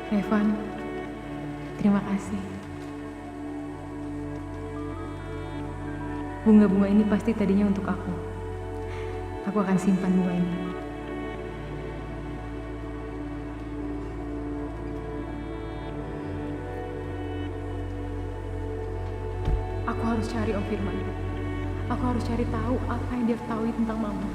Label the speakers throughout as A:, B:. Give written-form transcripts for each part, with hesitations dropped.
A: Evan, terima kasih. Bunga-bunga ini pasti tadinya untuk aku. Aku akan simpan bunga ini. Aku harus cari Om Firman. Aku harus cari tahu apa yang dia ketahui tentang Mama.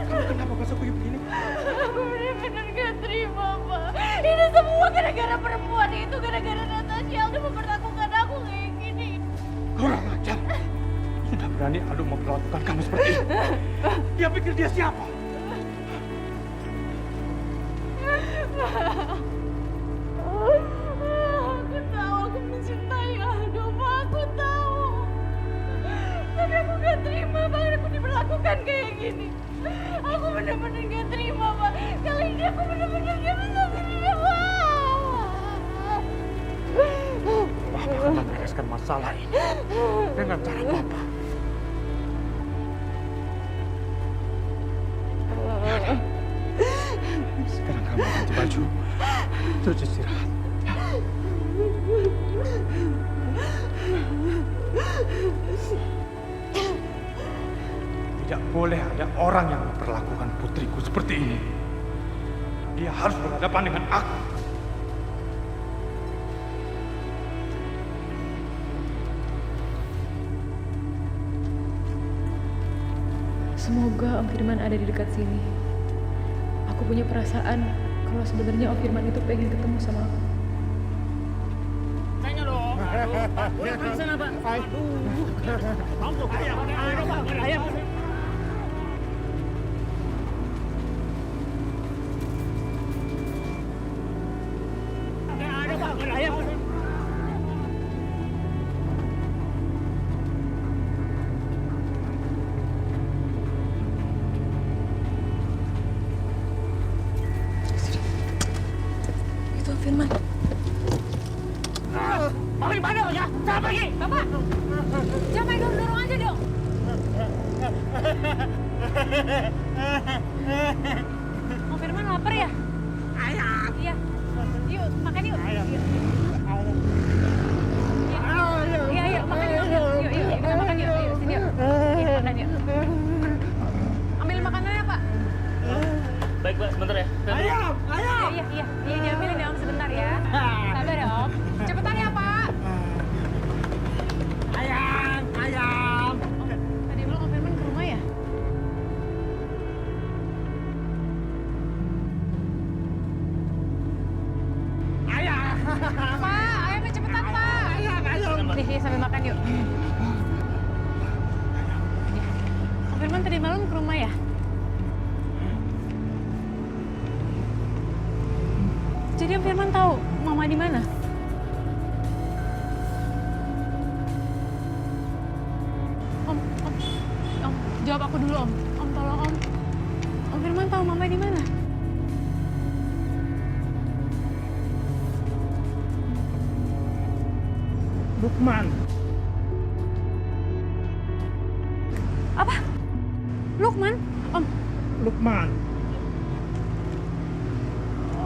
B: Kamu kenapa masuk begini?
C: Aku benar-benar gak terima, Pak. Ini semua gara-gara perempuan itu, gara-gara Natasha udah memperlakukan aku kayak gini.
B: Kurang ajar. Sudah berani Aldo memperlakukan kamu seperti ini. Dia pikir dia siapa?
C: Aku tahu aku mencintai Aldo, Pak. Aku tahu. Tapi aku gak terima, Pak. Aku diperlakukan kayak gini. Aku benar-benar gak terima, Pak. Kali ini aku benar-benar gak bisa terima, Pak.
B: Papa akan membereskan masalah ini dengan cara Papa. Sekarang kamu ganti baju, terus istirahat. Tidak boleh ada orang yang memperlakukan putriku seperti ini. Dia harus berhadapan dengan aku.
A: Semoga Om Firman ada di dekat sini. Aku punya perasaan kalau sebenarnya Om Firman itu pengen ketemu sama aku.
D: Tanya dong. Aduh, Pak. Udah di sana, Pak. Aduh. Ampun, ayam. Ada, Pak. Ada ayam. Ada, Pak. Ada ayam.
A: Itu Om Firman.
D: Bapak di mana ya? Saya pergi.
C: Bapak, jangan main dorong aja dong. Om Firman lapar ya?
D: Ayam.
C: Iya. Yuk, makan yuk.
D: Ayam.
C: Yuk. Iya, yuk, makan yuk. Yuk, kita makan yuk. Yuk, sini yuk. Yuk, makan yuk. Ambil makanannya, Pak.
D: Baik, Pak. Sebentar ya.
B: Ayam, ayam.
C: Iya, diambilin ya, Om, sebentar ya. Sabar ya, Om. Cepetan ya, Pak.
D: Ayam. Ayam.
C: Tadi bilang Om Firman ke rumah ya?
D: Ayam.
C: Pak, ayamnya cepetan, Pak.
D: Ayam.
C: Nih, sambil makan yuk. Om Firman tadi malam ke rumah ya? Jadi Om Firman tahu Mama di mana? Om, jawab aku dulu, Om. Om, tolong, Om. Om Firman tahu Mama di mana?
B: Lukman.
C: Apa? Lukman? Om,
B: Lukman.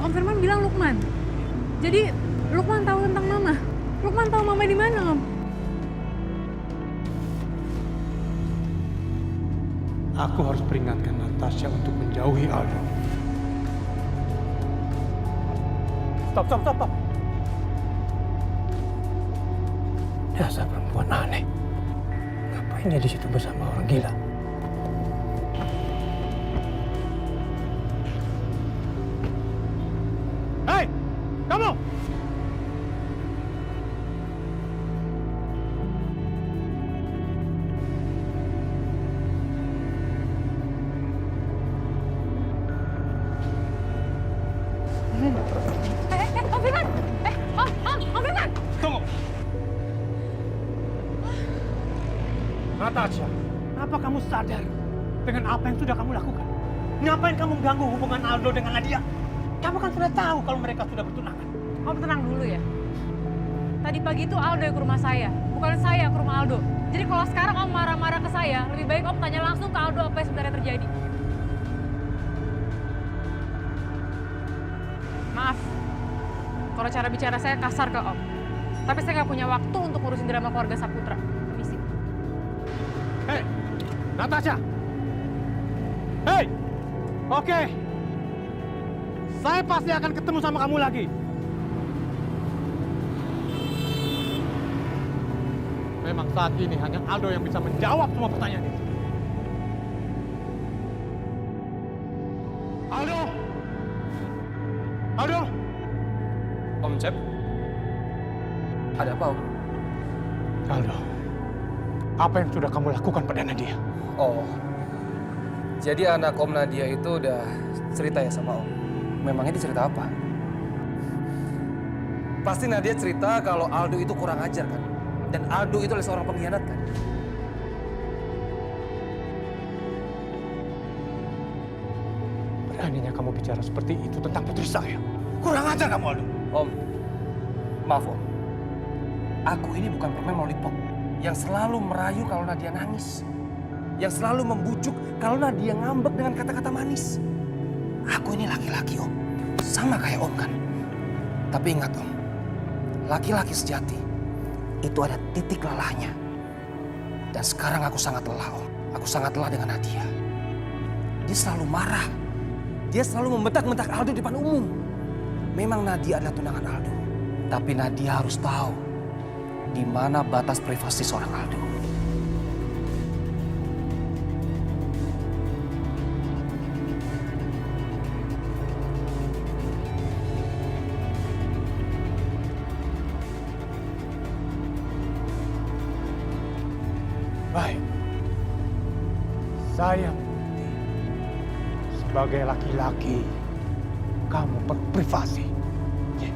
C: Om Firman bilang Lukman. Jadi Lukman tahu tentang Mama. Lukman tahu Mama di mana, Om?
B: Aku harus peringatkan Natasha untuk menjauhi Aldo. Stop. Dasar perempuan aneh. Ngapain dia di situ bersama orang gila? Hei, kamu!
C: Om Firman! Om Firman!
B: Tunggu. Natasha, apa kamu sadar dengan apa yang sudah kamu lakukan? Ngapain kamu mengganggu hubungan Aldo dengan Nadia? Kamu kan sudah tahu kalau mereka sudah bertunangan.
C: Om tenang dulu ya.
E: tadi pagi itu Aldo yang ke rumah saya, bukan saya ke rumah Aldo. Jadi kalau sekarang Om marah-marah ke saya, lebih baik Om tanya langsung ke Aldo apa yang sebenarnya terjadi. Maaf, kalau cara bicara saya kasar ke Om. Tapi saya nggak punya waktu untuk ngurusin drama keluarga Saputra. Permisi.
B: Hei, Natasha. Hei, oke. Saya pasti akan ketemu sama kamu lagi. Memang saat ini hanya Aldo yang bisa menjawab semua pertanyaan itu. Aldo! Aldo!
F: Om Cep, ada apa Om?
B: Aldo, apa yang sudah kamu lakukan pada Nadia?
F: Oh, jadi anak Om Nadia itu udah cerita ya sama Om? Memangnya dia cerita apa? Pasti Nadia cerita kalau Aldo itu kurang ajar kan? Dan Aldo itu adalah seorang pengkhianat kan?
B: Beraninya kamu bicara seperti itu tentang putri saya. Kurang ajar kamu, Aldo.
F: Om, maaf Om. Aku ini bukan permen lollipop yang selalu merayu kalau Nadia nangis. Yang selalu membujuk kalau Nadia ngambek dengan kata-kata manis. Aku ini laki-laki Om, sama kayak Om kan. Tapi ingat Om, laki-laki sejati itu ada titik lelahnya. Dan sekarang aku sangat lelah Om. Aku sangat lelah dengan Nadia. Dia selalu marah. Dia selalu membentak-bentak Aldo di depan umum. Memang Nadia adalah tunangan Aldo. Tapi Nadia harus tahu di mana batas privasi seorang Aldo.
B: Baik. Saya mengerti. Sebagai laki-laki, kamu berprivasi. Ya.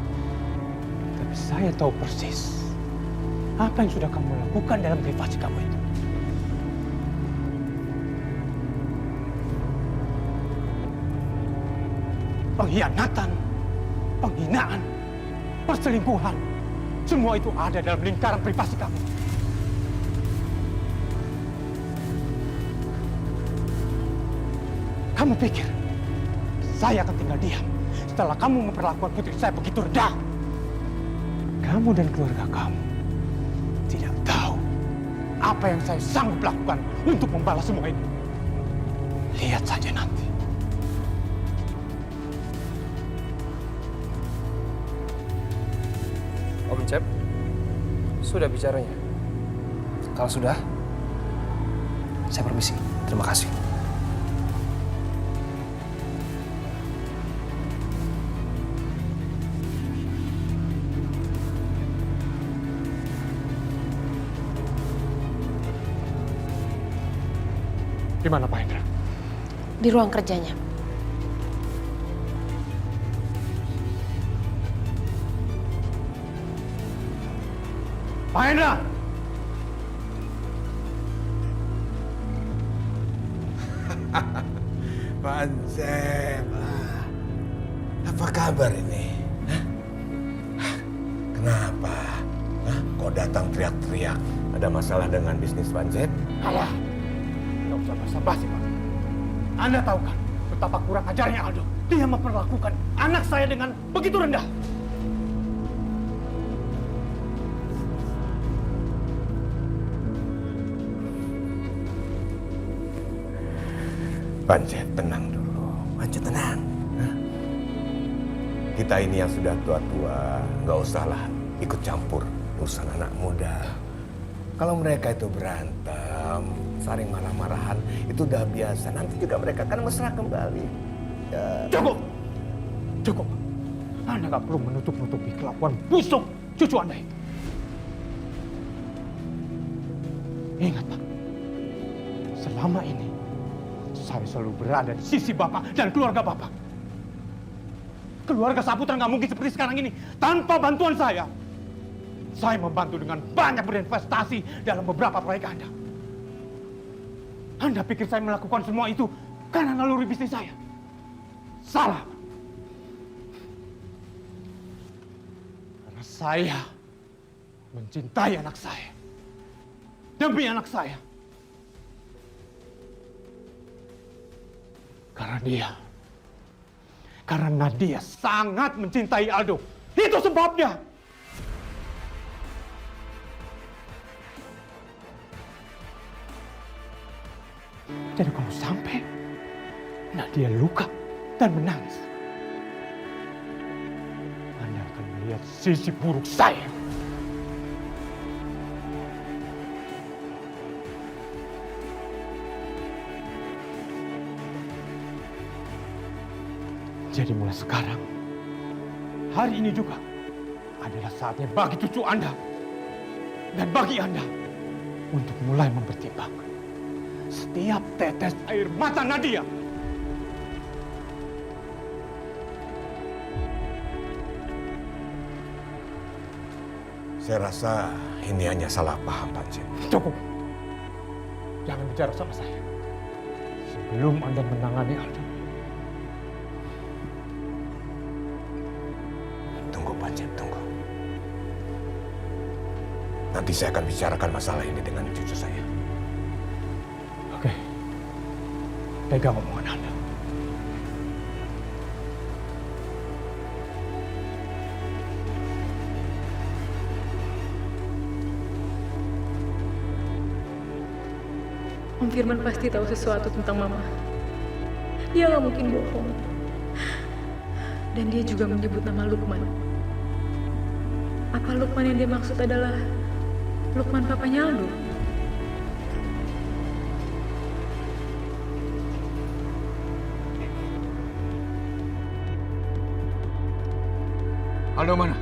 B: Tapi saya tahu persis apa yang sudah kamu lakukan dalam privasi kamu itu. Pengkhianatan, penghinaan, perselingkuhan, semua itu ada dalam lingkaran privasi kamu. Kamu pikir saya akan tinggal diam setelah kamu memperlakukan putri saya begitu rendah? Kamu dan keluarga kamu tidak tahu apa yang saya sanggup lakukan untuk membalas semua ini. Lihat saja nanti.
F: Om Cep, sudah bicaranya? Kalau sudah, saya permisi. Terima kasih.
B: Di mana Pak Hendra?
G: Di ruang kerjanya.
B: Pak Hendra!
H: Pak Ansep, apa kabar ini? Hah? Kenapa? Hah? Kok datang teriak-teriak? Ada masalah dengan bisnis Pak Ansep?
B: Alah, nggak usah basa-basi Pak. Anda tahu kan betapa kurang ajarnya Aldo. Dia memperlakukan anak saya dengan begitu rendah.
H: Pancet, tenang dulu. Pancet, tenang. Hah? Kita ini yang sudah tua-tua, nggak usahlah ikut campur urusan anak muda. Kalau mereka itu berantem, saling marah-marahan, itu udah biasa. Nanti juga mereka akan mesra kembali. Ya.
B: Cukup! Cukup! Anda nggak perlu menutup-nutupi kelakuan busuk cucu Anda itu. Ingat Pak, selama ini saya selalu berada di sisi Bapak dan keluarga Bapak. Keluarga Saputra nggak mungkin seperti sekarang ini tanpa bantuan saya. Saya membantu dengan banyak berinvestasi dalam beberapa proyek Anda. Anda pikir saya melakukan semua itu karena naluri bisnis saya? Salah. Karena saya mencintai anak saya. Demi anak saya. Karena dia sangat mencintai Aldo. Itu sebabnya. Jadi kalau sampai Nadia luka dan menangis, Anda akan melihat sisi buruk saya. Jadi mulai sekarang, hari ini juga adalah saatnya bagi cucu Anda dan bagi Anda untuk mulai mempertimbangkan setiap tetes air mata Nadia.
H: Saya rasa ini hanya salah paham, Panji.
B: Cukup. Jangan bicara sama saya sebelum Anda menangani Aldo.
H: Tunggu, Panji, tunggu. Nanti saya akan bicarakan masalah ini dengan cucu saya.
B: Oke. Pegang omongan Anda.
A: Om Firman pasti tahu sesuatu tentang Mama. Dia nggak mungkin bohong. Dan dia juga menyebut nama Lukman. Apa Lukman yang dia maksud adalah Lukman papanya Aldo?
B: Aldo mana?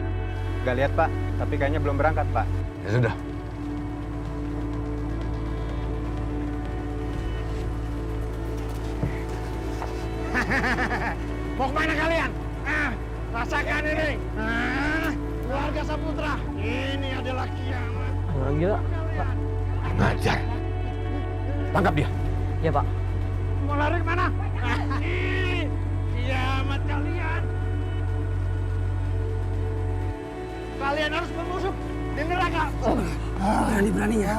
I: Gak lihat Pak, tapi kayaknya belum berangkat Pak.
B: Ya sudah.
D: Mau kemana kalian? Rasakan ini. Keluarga Saputra. Ini adalah kiamat.
F: Orang gila.
B: Ngajar. Tangkap dia.
F: Ya, Pak.
D: Mau lari kemana? Kiamat kalian. Kalian harus membusuk di neraka.
F: Berani-beraninya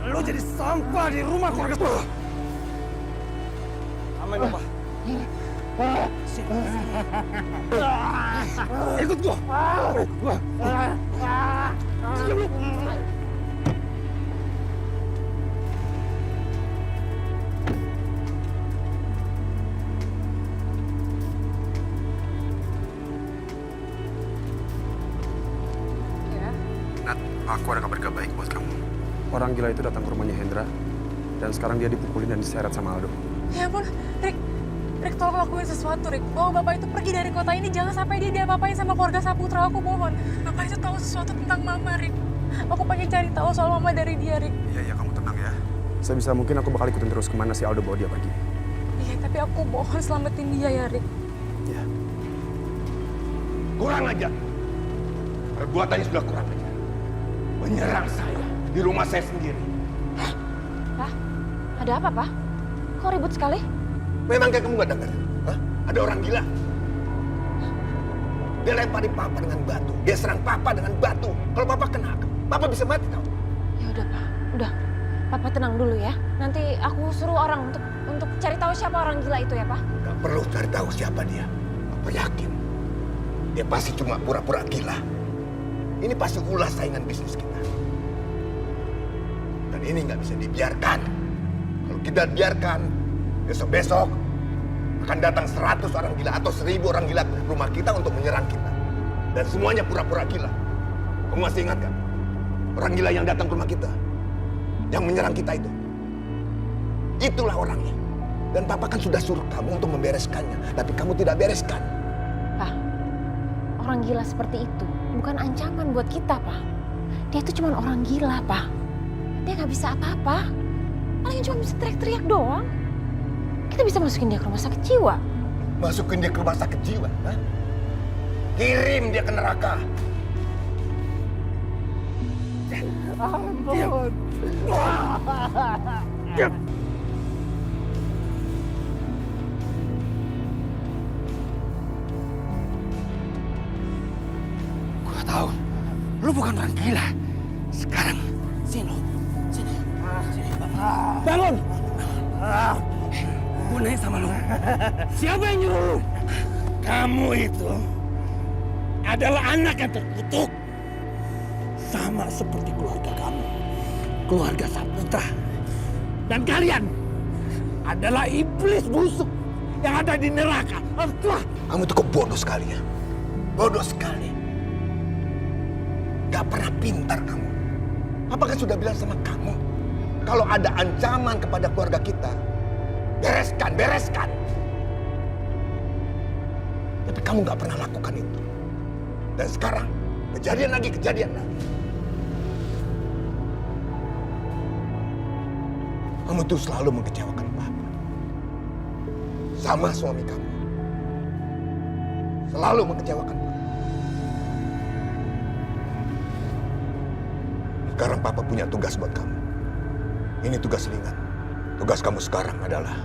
F: lu jadi sampah di rumah keluarga gua. Aman, Bapak. Ikut gua. Diam lu.
J: Nat, aku ada kabar gak baik buat kamu. Orang gila itu datang ke rumahnya Hendra, dan sekarang dia dipukulin dan diseret sama Aldo.
E: Ya ampun, Rick tolong lakuin sesuatu, Rick. Bawa bapak itu pergi dari kota ini, jangan sampai dia diapa-apain sama keluarga Saputra, aku mohon. Bapak itu tahu sesuatu tentang Mama, Rick. Aku pengen cari tahu soal Mama dari dia, Rick.
J: Iya, kamu tenang ya. Sebisa mungkin aku bakal ikutin terus kemana si Aldo bawa dia pergi.
E: Iya, tapi aku mohon selamatin dia ya, Rick.
J: Iya.
H: Kurang ajar. Perbuatannya sudah kurang ajar. Menyerang saya di rumah saya sendiri.
G: Pak, ada apa, Pak? Kok ribut sekali?
H: Memangnya kamu gak dengar? Hah? Ada orang gila. Dia lemparin papa dengan batu. Dia serang papa dengan batu. Kalau papa kena, papa bisa mati tau.
G: Ya udah, Pak. Udah. Papa tenang dulu ya. Nanti aku suruh orang untuk cari tahu siapa orang gila itu ya, Pak.
H: Gak perlu cari tahu siapa dia. Papa yakin. Dia pasti cuma pura-pura gila. Ini pasti ulah saingan bisnis kita. Dan ini nggak bisa dibiarkan. Kalau kita biarkan, besok-besok akan datang 100 orang gila atau 1000 orang gila ke rumah kita untuk menyerang kita. Dan semuanya pura-pura gila. Kamu masih ingat kan? Orang gila yang datang ke rumah kita. Yang menyerang kita itu. Itulah orangnya. Dan papa kan sudah suruh kamu untuk membereskannya. Tapi kamu tidak bereskan.
G: Pak, orang gila seperti itu bukan ancaman buat kita, Pak. Dia itu cuma orang gila, Pak. Dia nggak bisa apa-apa. Paling cuma bisa teriak-teriak doang. Kita bisa masukin dia ke rumah sakit jiwa.
H: Masukin dia ke rumah sakit jiwa? Hah? Kirim dia ke neraka.
D: Ampun.
H: Diam.
F: Gua tahu, lu bukan orang gila.
H: Sekarang, sini. Bangun!
F: Gue nanya sama lo, siapa yang nyuruh lo?
H: Kamu itu adalah anak yang terkutuk. Sama seperti keluarga kamu. Keluarga Saputra. Dan kalian adalah iblis busuk yang ada di neraka. Kamu tuh bodoh sekali ya. Bodoh sekali. Gak pernah pintar kamu. Apakah sudah bilang sama kamu? Kalau ada ancaman kepada keluarga kita, bereskan. Tapi kamu gak pernah lakukan itu. Dan sekarang, kejadian lagi. Kamu tuh selalu mengecewakan Papa. Sama suami kamu. Selalu mengecewakan Papa. Sekarang Papa punya tugas buat kamu. Ini tugas ringan. Tugas kamu sekarang adalah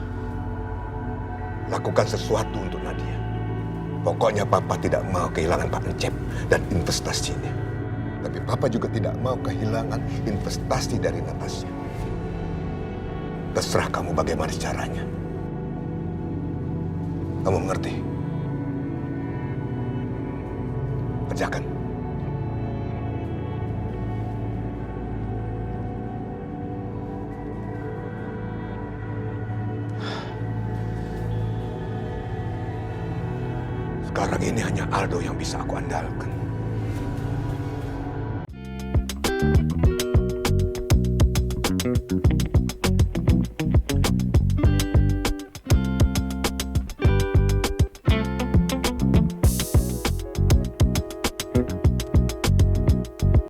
H: lakukan sesuatu untuk Nadia. Pokoknya Papa tidak mau kehilangan Pak Encep dan investasinya. Tapi Papa juga tidak mau kehilangan investasi dari Natasha. Terserah kamu bagaimana caranya. Kamu mengerti? Kerjakan. Sekarang ini hanya Aldo yang bisa aku andalkan.